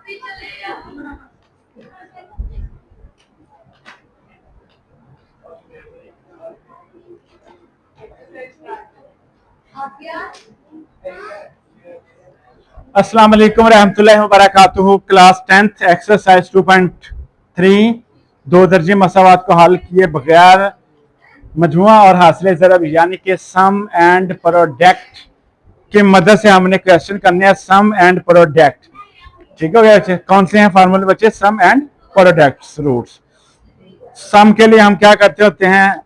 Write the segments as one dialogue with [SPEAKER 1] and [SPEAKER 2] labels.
[SPEAKER 1] अस्सलाम वालेकुम रहमतुल्लाहि व बरकातुहू। क्लास 10th एक्सरसाइज 2.3 दो दर्जे मसावात को हल किए बगैर मजमुआ और हासिल ज़रब यानी कि सम एंड प्रोडक्ट की मदद से हमने क्वेश्चन करने हैं सम एंड प्रोडक्ट। ठीक हो गया बच्चे? कौन से हैं फार्मूले बच्चे? Sum and product roots. सम के लिए हम क्या करते होते हैं?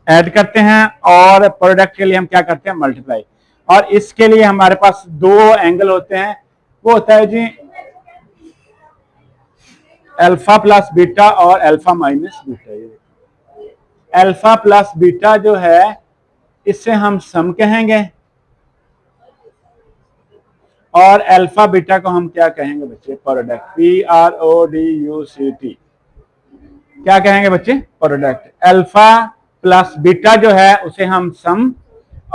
[SPEAKER 1] ऐड करते हैं, और प्रोडक्ट के लिए हम क्या करते हैं? मल्टीप्लाई। और इसके लिए हमारे पास दो एंगल होते हैं, वो होता है जी अल्फा प्लस बीटा और alpha minus beta. Alpha plus beta जो है इससे हम सम कहेंगे, और अल्फा बीटा को हम क्या कहेंगे बच्चे? प्रोडक्ट। PRODUCT क्या कहेंगे बच्चे? प्रोडक्ट। अल्फा प्लस बीटा जो है उसे हम सम,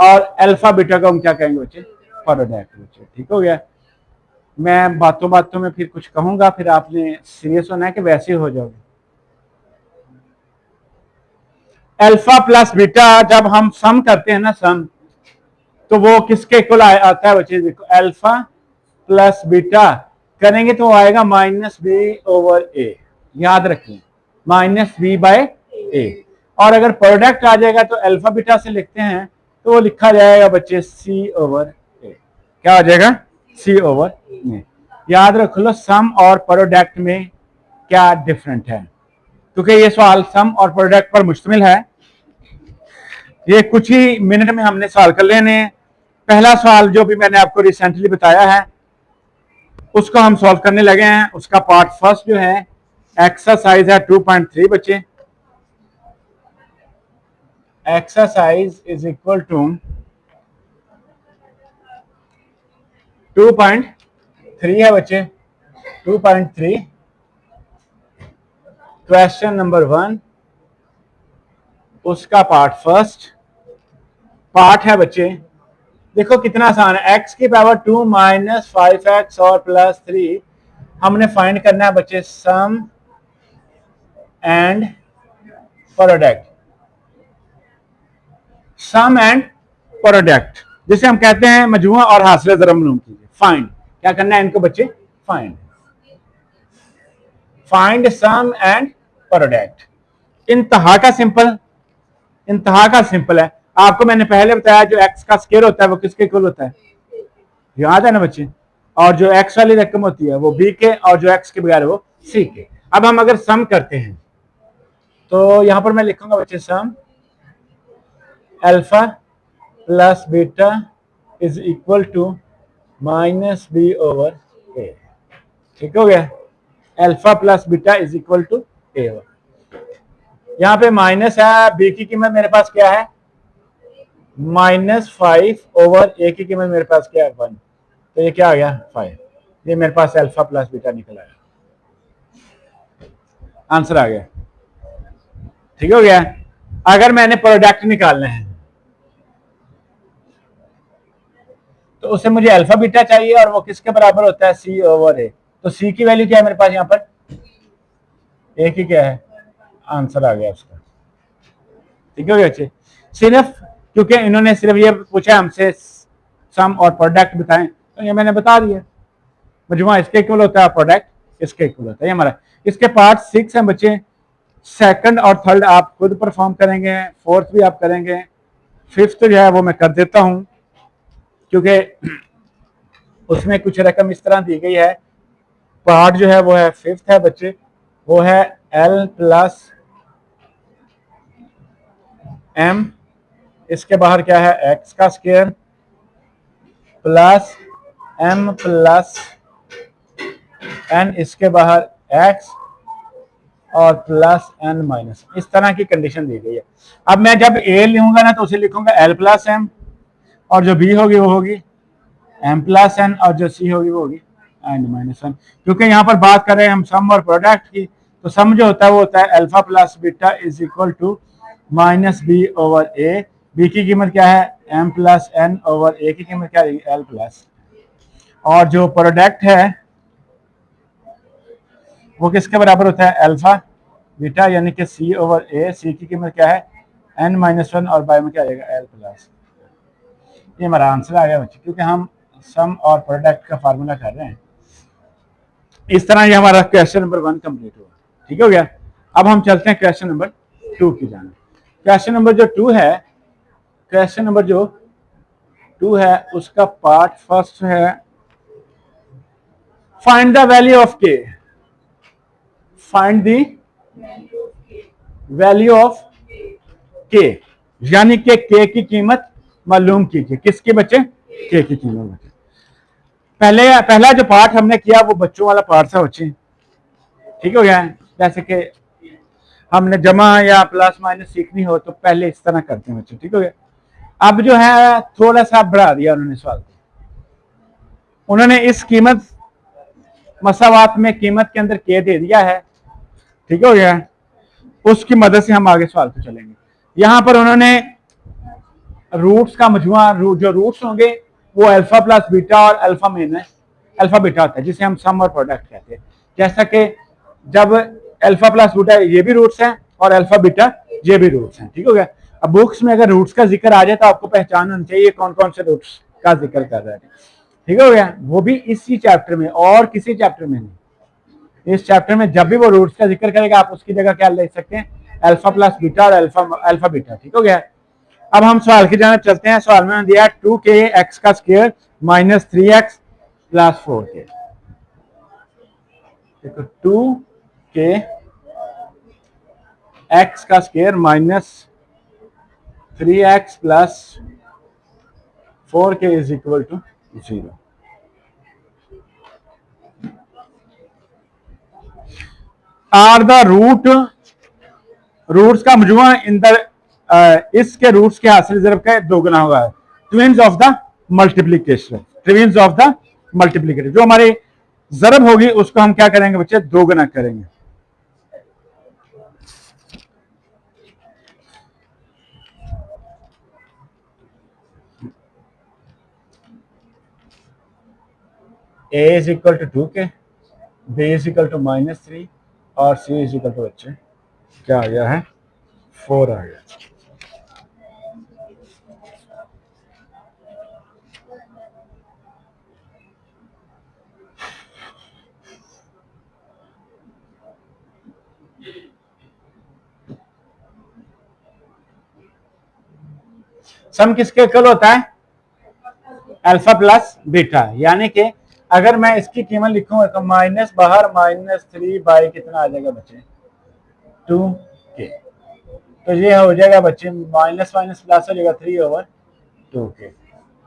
[SPEAKER 1] और अल्फा बीटा को हम क्या कहेंगे बच्चे? प्रोडक्ट बच्चे। ठीक हो गया? मैं बातों बातों में फिर कुछ कहूंगा, फिर आपने सीरियस होना है कि वैसे हो जाओगे। अल्फा प्लस बीटा जब हम सम करते हैं ना, सम, तो वो किसके इक्वल आता है बच्चे? देखो, अल्फा प्लस बीटा करेंगे तो आएगा -b/a। याद रखिए, -b/a। और अगर प्रोडक्ट आ जाएगा तो अल्फा बीटा से लिखते हैं तो वो लिखा जाएगा बच्चे c/a। क्या आ जाएगा? c/a। याद रख लो सम और प्रोडक्ट में क्या डिफरेंट है, क्योंकि ये सवाल सम और प्रोडक्ट पर मुश्तमिल है। ये कुछ ही मिनट में हमने सवाल कर लेने हैं। पहला सवाल जो भी मैंने आपको रिसेंटली बताया है उसको हम सॉल्व करने लगे हैं। उसका पार्ट फर्स्ट जो है एक्सरसाइज है 2.3 बच्चे। एक्सरसाइज इज इक्वल टू 2.3 है बच्चे। 2.3 क्वेश्चन नंबर 1, उसका पार्ट फर्स्ट पार्ट है बच्चे। देखो कितना आसान है। x की पावर 2 माइनस 5x और प्लस 3 हमने फाइंड करना है बच्चे sum and product. Sum and product जिसे हम कहते हैं मजमुआ और हासिल ज़रब मालूम कीजिए। फाइंड क्या करना है इनको बच्चे? Find sum and product. इंतहा का सिंपल है। आपको मैंने पहले बताया जो x का स्क्वायर होता है वो किसके इक्वल होता है? याद है ना बच्चे? और जो x वाली रकम होती है वो b के, और जो x के बगैर वो c के। अब हम अगर सम करते हैं तो यहां पर मैं लिखूंगा बच्चे sum alpha plus beta is equal to -b/a। ठीक हो गया? Alpha plus beta is equal to a। यहां पे माइनस है, b की कीमत मेरे पास क्या है? -5/a की कीमत मेरे पास क्या है? 1। तो ये क्या आ गया? 5। ये मेरे पास अल्फा प्लस बीटा निकल आया, आंसर आ गया। ठीक हो गया? अगर मैंने प्रोडक्ट निकालना है तो उससे मुझे अल्फा बीटा चाहिए, और वो किसके बराबर होता है? c/a। तो c की वैल्यू क्या है मेरे पास? यहाँ पर a की क्या है? आंसर आ गया उसका। ठीक हो गया बच्चे? सिर्फ क्योंकि इन्होंने सिर्फ ये पूछा हमसे सम और प्रोडक्ट बताएं, तो ये मैंने बता दिया। मजमुआ इसके इक्वल होता है, प्रोडक्ट इसके इक्वल होता है। ये हमारा इसके पार्ट 6 हैं बच्चे। सेकंड और थर्ड आप खुद परफॉर्म करेंगे, फोर्थ भी आप करेंगे, फिफ्थ जो है वो मैं कर देता हूं क्योंकि उसमें कुछ रकम इस तरह दी गई है। पार्ट जो है वो है फिफ्थ है बच्चे, वो है l प्लस m, इसके बाहर क्या है? x का square plus m plus n, इसके बाहर x और प्लस n माइनस। इस तरह की कंडीशन दी गई है। अब मैं जब a लूंगा ना तो उसे लिखूंगा l प्लस m, और जो b होगी वो होगी m प्लस n, और जो c होगी वो होगी n माइनस n। क्योंकि यहाँ पर बात कर रहे हैं हम सम और प्रोडक्ट की, तो सम जो होता है वो होता है alpha plus beta is equal to -b/a। b की कीमत क्या है? m plus n over a की कीमत क्या है? l plus. और जो प्रोडक्ट है वो किसके बराबर होता है, अल्फा बीटा यानी कि सी ओवर ए। सी की कीमत क्या है, n-1 और बाय में क्या आ जाएगा l प्लस। ये हमारा आंसर आ गया बच्चे, क्योंकि हम सम और प्रोडक्ट का फार्मूला कर रहे हैं। इस तरह ये हमारा क्वेश्चन नंबर 1 कंप्लीट हुआ। ठीक हो गया। अब हम चलते हैं क्वेश्चन नंबर 2 की जाने। क्वेश्चन नंबर जो 2 है, क्वेश्चन नंबर जो 2 है उसका पार्ट फर्स्ट है फाइंड द वैल्यू ऑफ के। फाइंड द वैल्यू ऑफ के, यानी कि के की कीमत मालूम कीजिए। किसके बच्चे, के की कीमत बच्चे। पहला जो पार्ट हमने किया वो बच्चों वाला पार्ट था बच्चे। ठीक हो गया। जैसे कि हमने जमा या प्लस माइनस सीखनी हो तो पहले इस तरह करते हैं बच्चे। ठीक हो गया। अब जो है थोड़ा सा बढ़ा दिया उन्होंने सवाल को। उन्होंने इस कीमत मसावात में कीमत के अंदर के दे दिया है। ठीक हो गया। उसकी मदद से हम आगे सवाल पे चलेंगे। यहां पर उन्होंने रूट्स का मजमुआ, जो रूट्स होंगे वो अल्फा प्लस बीटा और अल्फा मेन है, अल्फा बीटा होता है जिसे हम सम और प्रोडक्ट कहते हैं। जैसा कि जब अल्फा प्लस बीटा ये भी रूट्स हैं और अल्फा बीटा ये भी रूट्स हैं। ठीक हो गया। अब बुक्स में अगर रूट्स का जिक्र आ जाए तो आपको पहचान होनी चाहिए कौन कौन से रूट्स का जिक्र कर रहा है। ठीक हो गया। वो भी इसी चैप्टर में और किसी चैप्टर में नहीं। इस चैप्टर में जब भी वो रूट्स का जिक्र करेगा आप उसकी जगह क्या ले सकते हैं, अल्फा प्लस बीटा और अल्फा बीटा। ठीक हो गया। अब हम सवाल की जाने चलते हैं। सवाल में दिया 2k x का square minus 3x plus 4k। देखो 2k x का square minus 3x plus 4k is equal to 0। Are the roots का मजमुआ इन द इसके रूट्स के हासिल ज़रब का 2 गुना होगा। Twins of the multiplication, twins of the multiplicator, जो हमारे ज़रब होगी उसको हम क्या करेंगे बच्चे, 2 गुना करेंगे। a is equal to 2k, b is equal to -3 और c इज इक्वल टू बच्चे क्या आ गया है 4 आ गया। सम किसके इक्वल होता है, अल्फा प्लस बीटा। यानी कि अगर मैं इसकी कीमत लिखूंगा तो माइनस बाहर -3 बाई कितना आ जाएगा बच्चे 2k। तो ये हो जाएगा बच्चे माइनस माइनस प्लस हो जाएगा 3/2k।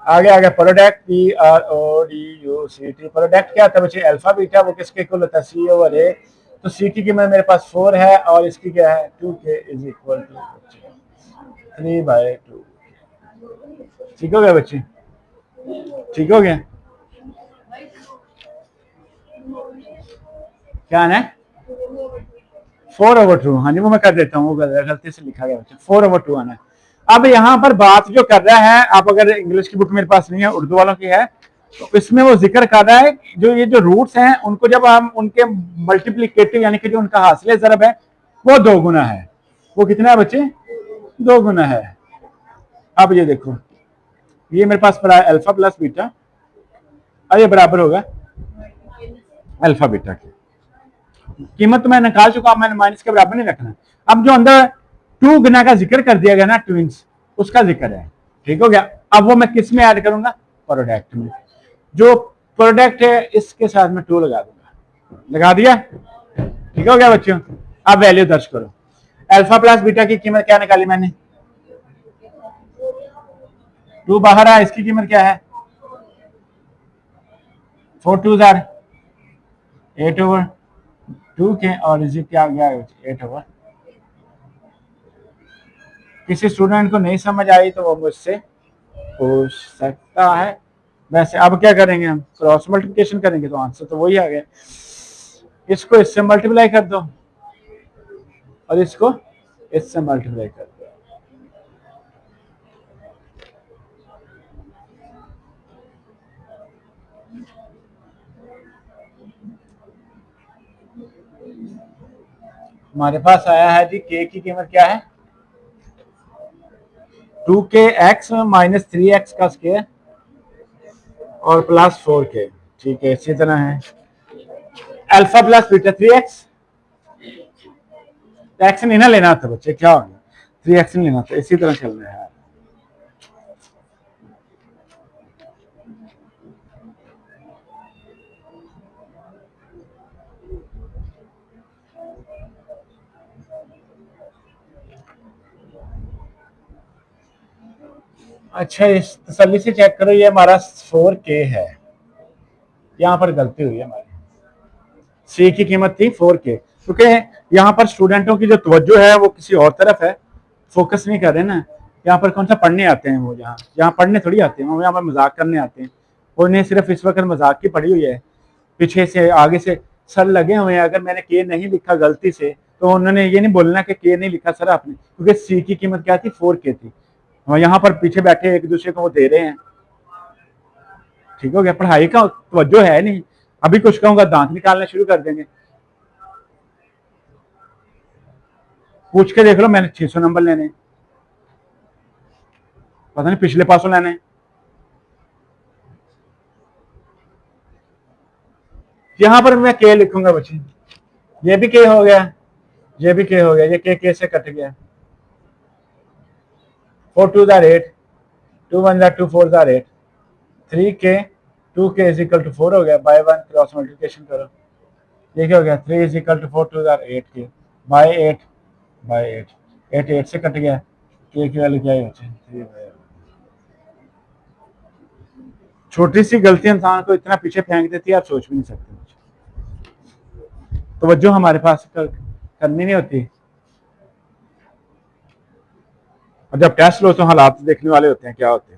[SPEAKER 1] आगे आगे प्रोडक्ट PRODUCT, प्रोडक्ट क्या था बच्चे, अल्फा बीटा, वो किसके इक्वल होता है C/A। तो C की कीमत मेरे पास 4 है और इसकी क्या है 2k इज इक्वल टू 3/2। ठीक हो गया बच्चे, ठीक हो गया। क्या है 4/2। हाँ जी वो मैं कर देता हूँ, गलती से लिखा गया बच्चे 4/2 आना है। अब यहाँ पर बात जो कर रहा है, आप अगर इंग्लिश की बुक मेरे पास नहीं है, उर्दू वालों की है, तो इसमें वो जिक्र कर रहा है जो ये जो रूट्स हैं उनको जब हम उनके मल्टीप्लीकेटिव यानी कि जो उनका हासिल ज़रब है वो 2 गुना है। वो कितना है बच्चे 2 गुना है। अब ये देखो ये मेरे पास पड़ा है अल्फा प्लस बीटा और ये बराबर होगा अल्फा बीटा की। कीमत तो मैं निकाल चुका हूं, मैंने माइनस के बराबर नहीं रखना। अब जो अंदर 2 गुना का जिक्र कर दिया गया ना ट्विंस, उसका जिक्र है। ठीक हो गया। अब वो मैं किस में ऐड करूंगा, प्रोडक्ट में। जो प्रोडक्ट है इसके साथ में 2 लगा दूंगा, लगा दिया। ठीक हो गया बच्चों। अब वैल्यू दर्ज करो। अल्फा प्लस बीटा की कीमत क्या निकाली मैंने, 2 बाहर आया, इसकी कीमत क्या है 4 2 8/2k और इसी क्या गया 8/। किसी स्टूडेंट को नहीं समझ आई तो वो मुझसे पूछ सकता है। वैसे अब क्या करेंगे, हम क्रॉस मल्टीप्लिकेशन करेंगे तो आंसर तो वही आ गया। इसको इससे मल्टीप्लाई कर दो और इसको इससे मल्टीप्लाई कर दो। हमारे पास आया है जी के की कीमत क्या है 2k(x) माइनस 3x का स्क्वायर और प्लस 4k। ठीक है, इसी तरह है alpha plus beta 3x। X नहीं ना लेना था बच्चे, क्या हो गया 3x नहीं लेना था, इसी तरह चलना है। अच्छा, इस तसल्ली से चेक करो, ये हमारा 4k है, यहाँ पर गलती हुई है हमारी। सी की कीमत थी 4k, क्योंकि यहाँ पर स्टूडेंटों की जो तवज्जो है वो किसी और तरफ है, फोकस नहीं कर रहे ना। यहाँ पर कौन सा पढ़ने आते हैं वो, यहाँ पढ़ने थोड़ी आते हैं वो, यहाँ पर मजाक करने आते हैं। उन्हें सिर्फ इस वक्त मजाक की पड़ी हुई है, पीछे से आगे से सर लगे हुए हैं। अगर मैंने के नहीं लिखा गलती से तो उन्होंने ये नहीं बोलना कि के नहीं लिखा सर आपने, क्योंकि सी की कीमत क्या थी 4k थी। यहाँ पर पीछे बैठे एक दूसरे को वो दे रहे हैं। ठीक हो गया, पढ़ाई का तवज्जो है नहीं। अभी कुछ कहूंगा दांत निकालना शुरू कर देंगे। पूछ के देख लो, मैंने 600 नंबर लेने, पता नहीं पिछले पासों लेने। यहां पर मैं के लिखूंगा बच्चे, ये भी के हो गया, ये भी के हो गया, ये के से कट गया। 4 2 8, 2 1 2 4 8, 3k 2k is equal to 4 हो गया, बाय 1 क्रॉस मल्टीप्लिकेशन करो, ये क्या हो गया 3 is equal to 4 2 8k by 8 by 8, 8 8 से कट गया, के की वैल्यू क्या है बच्चे। छोटी सी गलती इंसान को इतना पीछे फेंक देती है, आप सोच भी नहीं सकते। तवज्जो हमारे पास करनी नहीं होती, और जब टेस्ट लो तो हालात देखने वाले होते हैं क्या होते हैं।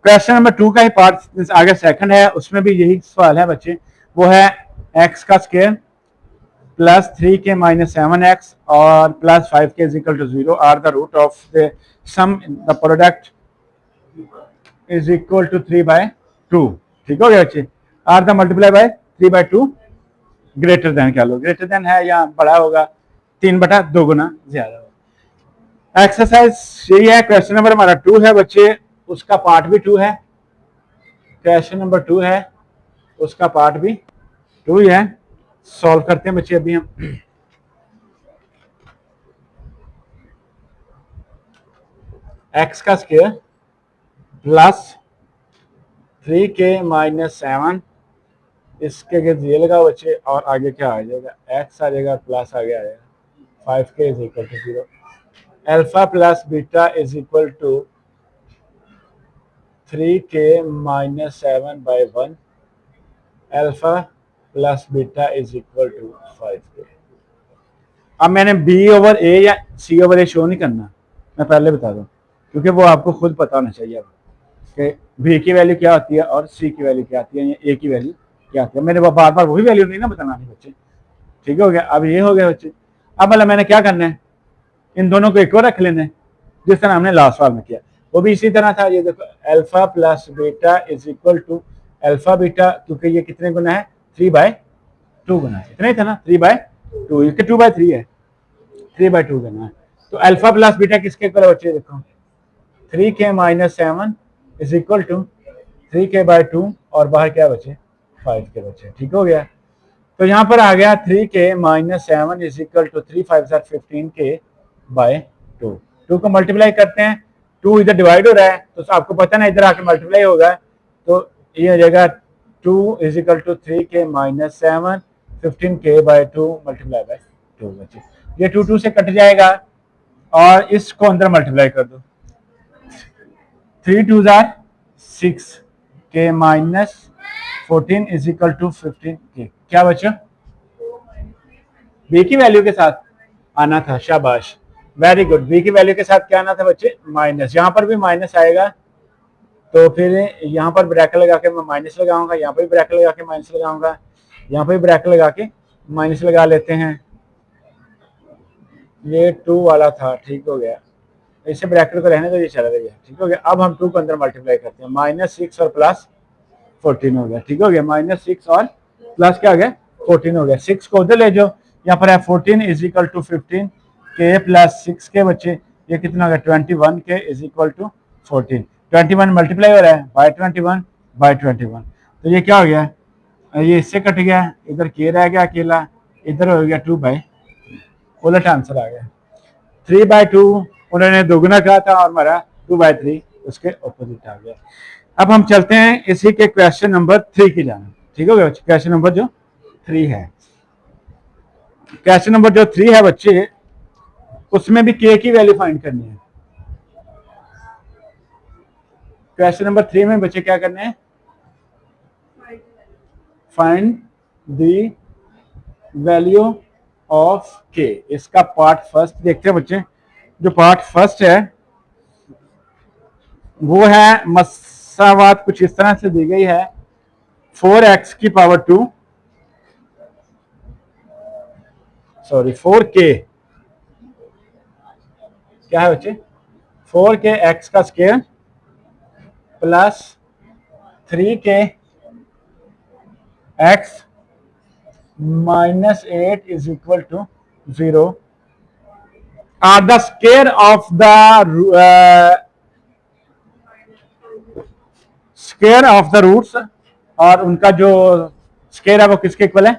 [SPEAKER 1] क्वेश्चन नंबर 2 का ही पार्ट आगे सेकंड है, उसमें भी यही सवाल है बच्चे, वो है x का square plus 3k minus 7x और plus 5k is equal to 0 are the root of the sum the product is equal to 3/2। ठीक हो गया बच्चे, are the multiply by 3/2 greater than, क्या लो ग्रेटर देन है या बड़ा होगा 3/2 गुना ज्यादा होगा। एक्सरसाइज यही है, क्वेश्चन नंबर हमारा 2 है बच्चे, उसका पार्ट भी 2 है। क्वेश्चन नंबर 2 है, उसका पार्ट भी 2 ही है। सॉल्व करते हैं बच्चे अभी हम। x का स्क्वायर प्लस 3k माइनस 7, इसके गिर्द ये लगा बच्चे, और आगे क्या आ जाएगा x आ जाएगा, प्लस आगे आ जाएगा 5k is equal to 0, alpha plus beta is equal to 3k minus 7/1, alpha plus beta is equal to 5k। अब मैंने b/a या c/a शो नहीं करना, मैं पहले बता दूं, क्योंकि वो आपको खुद पता होना चाहिए अब कि b की वैल्यू क्या होती है और c की वैल्यू क्या आती है या a की वैल्यू क्या आती है। मैंने बार बार वही वैल्यू नहीं ना बताना है बच्चे। ठीक हो गया, अब ये हो गया बच्चे। अब मतलब मैंने क्या करना है, इन दोनों को एक और रख लेना है, जिस तरह हमने लास्ट वाल में किया, वो भी इसी तरह था। ये देखो alpha plus beta is equal to alpha beta, क्योंकि ये कितने गुना है 3/2 गुना है, इतना ही था ना 3/2, ये 2/3 है, 3/2 गुना है। तो अल्फा प्लस बीटा किसके इक्वल है बच्चे, देखो 3k minus 7 is equal to 3k/2 और बाहर क्या बचे 5k बचे। ठीक हो गया, तो यहाँ पर आ गया 3k minus 7 is equal to 3 5 15k/2। 2 को मल्टीप्लाई करते हैं, 2 इधर डिवाइड हो रहा है तो आपको पता ना इधर आके मल्टीप्लाई होगा, तो ये हो जाएगा 2 is equal to 3k minus 7 15k/2 multiply by 2 बचे। ये 2 2 से कट जाएगा और इसको अंदर मल्टीप्लाई कर दो, 3 2 6 k minus 14 is equal to 15k, क्या बचा बी की वैल्यू के साथ आना था, शाबाश, वेरी गुड। बी की वैल्यू के साथ क्या आना था बच्चे, माइनस। यहाँ पर भी माइनस आएगा, तो फिर यहाँ पर ब्रैकेट लगा के मैं माइनस लगाऊंगा, यहाँ पर भी ब्रैकेट लगा के माइनस लगाऊंगा, यहाँ पर भी ब्रैकेट लगा के माइनस लगा लेते हैं। ये 2 वाला था, ठीक हो गया, इसे ब्रैकेट को रहने दो, ये चला गया, ठीक हो गया। अब हम 2 को अंदर मल्टीप्लाई करते हैं, -6 और प्लस 14 हो गया, ठीक हो गया। -6 और प्लस क्या हो गया, 14 हो गया। 6 को उधर ले जाओ, यहाँ पर है 14 इज इक्वल टू 15 के प्लस 6 के बच्चे, ये कितना हो गया 21 के इज इक्वल टू 14। 21 मल्टीप्लाई हो रहा है बाय 21 बाय 21, तो ये क्या हो गया, ये इससे कट गया, इधर के रह गया अकेला, इधर हो गया 2/, उलट आंसर आ गया। 3/2 उन्होंने दोगुना कहा था और हमारा 2/3 उसके ऑपोजिट आ गया। अब हम चलते हैं इसी के क्वेश्चन नंबर 3 की जाना, ठीक हो गया। क्वेश्चन नंबर जो 3 है, क्वेश्चन नंबर जो 3 है बच्चे, उसमें भी के की वैल्यू फाइंड करनी है। क्वेश्चन नंबर 3 में बच्चे क्या करने हैं, फाइंड द वैल्यू ऑफ के। इसका पार्ट फर्स्ट देखते हैं बच्चे। जो पार्ट फर्स्ट है वो है मसावात कुछ इस तरह से दी गई है, 4x की पावर 2, सॉरी 4k, क्या है बच्चे, 4k x का square plus 3k x -8 is equal to 0 are the square of the square of the roots, और उनका जो स्क्वायर है वो किसके इक्वल है,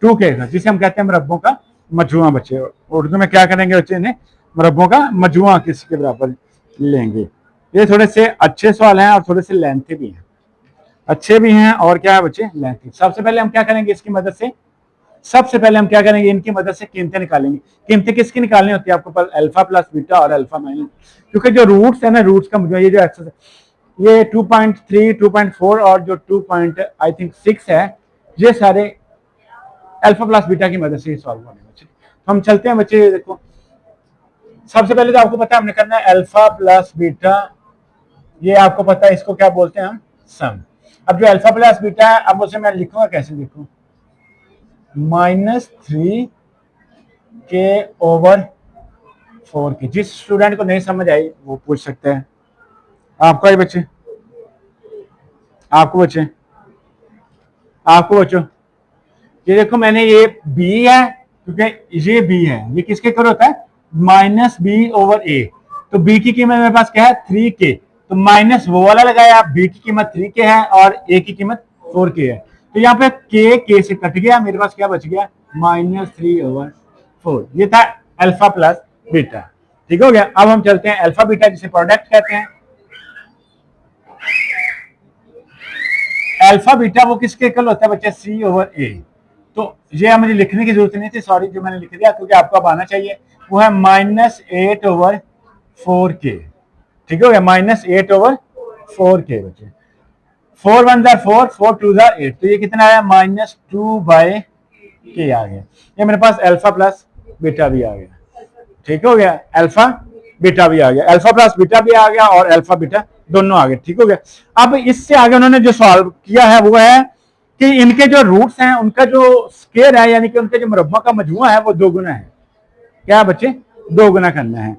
[SPEAKER 1] 2k का, जिसे हम कहते हैं मरब्बों का मजमुआ। बच्चे उर्दू में क्या करेंगे बच्चे, इन्हें मरब्बों का मजमुआ किसके बराबर लेंगे। ये थोड़े से अच्छे सवाल हैं और थोड़े से लेंथी भी हैं, अच्छे भी हैं और क्या है बच्चे, लेंथी। सबसे पहले हम क्या करेंगे इसकी मदद से, सबसे पहले हम क्या करेंगे, इनकी मदद से कीमतें निकालेंगे। कीमतें किसकी निकालनी होती है आपको पता, अल्फा प्लस बीटा और अल्फा माइनस, क्योंकि जो रूट्स है ना, रूट्स का मुझे ये जो एक्सेस ये 2.3 2.4 और जो 2.6 है, ये सारे अल्फा प्लस बीटा की मदद से सॉल्व होने बच्चे। हम चलते हैं बच्चे, देखो सबसे पहले तो आपको पता है हमने करना है अल्फा प्लस बीटा, ये आपको पता है इसको क्या बोलते हैं हम, सम। अब जो अल्फा प्लस बीटा है, अब उसे मैं लिखूंगा कैसे, लिखूं -3k/4 की। जिस स्टूडेंट को नहीं समझ आई वो पूछ सकते हैं। आपको ही बच्चे, आपको बच्चे, आपको बच्चों, ये देखो मैंने ये b है, क्योंकि ये b है, ये किसके इक्वल होता है, -b/a। तो b की कीमत मेरे पास क्या है 3k, तो माइनस वो वाला लगाया, b की कीमत 3k है और a की कीमत 4k है, तो यहाँ पे k से कट गया, मेरे पास क्या बच गया -3/4। ये था अल्फा प्लस बीटा, ठीक हो गया। अब हम चलते हैं अल्फा बीटा जिसे प्रोडक्ट कहते हैं। अल्फा बीटा वो किसके इक्वल होता है बच्चे, c/a। तो ये मुझे लिखने की जरूरत नहीं थी, सॉरी, जो मैंने लिख दिया, क्योंकि आपको अब आना चाहिए। वो है -8/4k, ठीक हो गया, -8/4k बच्चे। 4 1 4, 4 2 8, तो ये कितना आया -2/k आ गया। ये मेरे पास अल्फा प्लस बीटा भी आ गया, ठीक हो गया, अल्फा बीटा भी आ गया, अल्फा प्लस बीटा भी आ गया और अल्फा बीटा दोनों आ गए, ठीक हो गया। अब इससे आगे उन्होंने जो सॉल्व किया है वो है कि इनके जो रूट्स हैं उनका जो स्क्वायर है, यानी कि उनके जो मुरब्बा का मजमुआ है वो 2 गुना है। क्या बच्चे, 2 गुना करना है।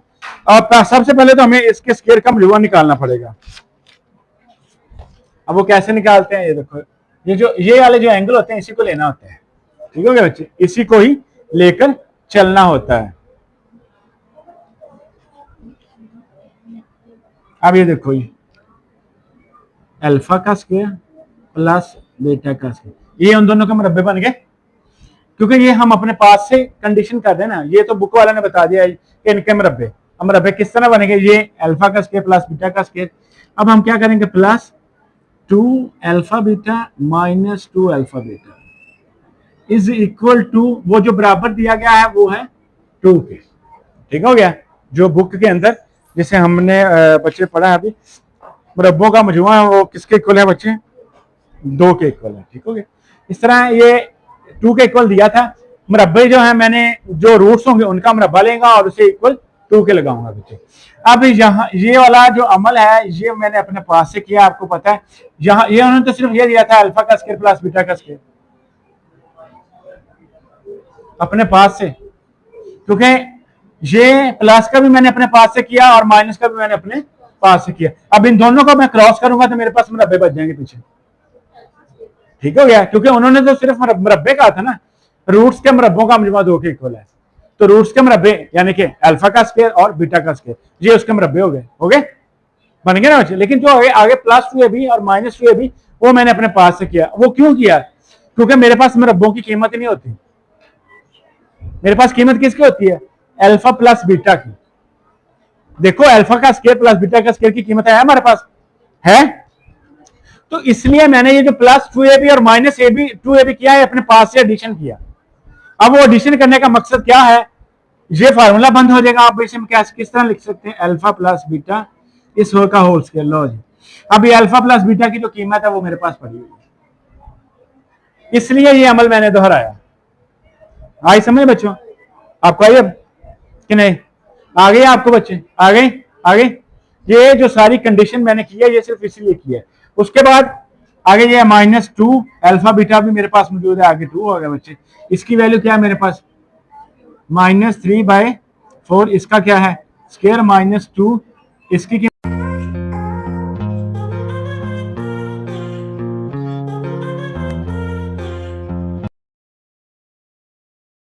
[SPEAKER 1] और सबसे पहले तो हमें इसके स्क्वायर का मजमुआ निकालना पड़ेगा। अब वो कैसे निकालते हैं, ये देखो, ये वाले जो एंगल होते हैं इसी को लेना होता है, ठीक हो गया बच्चे, इसी को ही लेकर चलना होता है। अब ये देखो, ये अल्फा का स्क्वायर प्लस बीटा का स्क्वायर, ये उन दोनों के मुरब्बे बन गए, क्योंकि ये हम अपने पास से कंडीशन कर दें ना, ये तो बुक वाला ने बता दिया है कि इनके मुरब्बे। अब मुरब्बे किस तरह बनेंगे, ये अल्फा का स्क्वायर प्लस बीटा का स्क्वायर। अब हम क्या करेंगे, plus 2 alpha beta minus 2 alpha beta is equal to, वो जो बराबर दिया गया है वो है 2 के, ठीक हो गया। जो बुक के अंदर जिसे हमने बच्चे पढ़ा है अभी, मुरब्बों का मजमुआ है वो किसके इक्वल है बच्चे, 2 के इक्वल है, ठीक हो गया। इस तरह ये 2 के इक्वल दिया था, मुरब्बे जो है मैंने जो रूट्स होंगे उनका मुरब्बा लेगा और उसे इक्वल 2 के लगाऊंगा बच्चे। अब यहाँ ये वाला जो अमल है ये मैंने अपने पास से किया, आपको पता है यहाँ ये उन्होंने तो सिर्फ ये दिया था अल्फा का स्क्वायर प्लस बीटा का स्क्वायर अपने पास से, क्योंकि ये प्लस का भी मैंने अपने पास से किया और माइनस का भी मैंने अपने पास से किया। अब इन दोनों को मैं क्रॉस करूंगा तो मेरे पास मुरब्बे बच जाएंगे पीछे, ठीक हो गया, क्योंकि उन्होंने तो सिर्फ मुरब्बे कहा था ना, रूट्स के मुरब्बों का मजमा 2 के इक्वल है, तो रूट्स के मुरब्बे यानी कि अल्फा का स्क्वायर और बीटा का स्क्वायर ये उसके मुरब्बे हो गए बन गए ना बच्चे। लेकिन जो आगे प्लस 2ab और माइनस 2ab वो मैंने अपने पास से किया। वो क्यों किया? क्योंकि मेरे पास मुरब्बों की कीमत ही नहीं होती, मेरे पास कीमत किसकी होती है? अल्फा प्लस बीटा की। देखो अल्फा का स्क्वायर प्लस बीटा का स्क्वायर की कीमत है हमारे पास है, तो इसलिए मैंने ये जो प्लस 2ab और माइनस 2ab किया है अपने पास से एडिशन किया। अब वो एडिशन करने का मकसद क्या है? ये फार्मूला बंद हो जाएगा, आप इसे किस तरह लिख सकते हैं? अल्फा प्लस बीटा इस होल का होल स्क्वायर। लो जी, अब ये अल्फा प्लस बीटा की जो कीमत है वो मेरे पास पड़ी हुई है, इसलिए ये अमल मैंने दोहराया। आई समझ बच्चों? आपको आई अब कि नहीं? आ गई आपको बच्चे? आ गई। ये जो सारी कंडीशन मैंने की है ये सिर्फ इसलिए की है। उसके बाद आगे ये -2 अल्फा बीटा भी मेरे पास मौजूद है, आगे 2 हो गया बच्चे। इसकी वैल्यू क्या है मेरे पास? -3/4। इसका क्या है? स्क्वायर -2, इसकी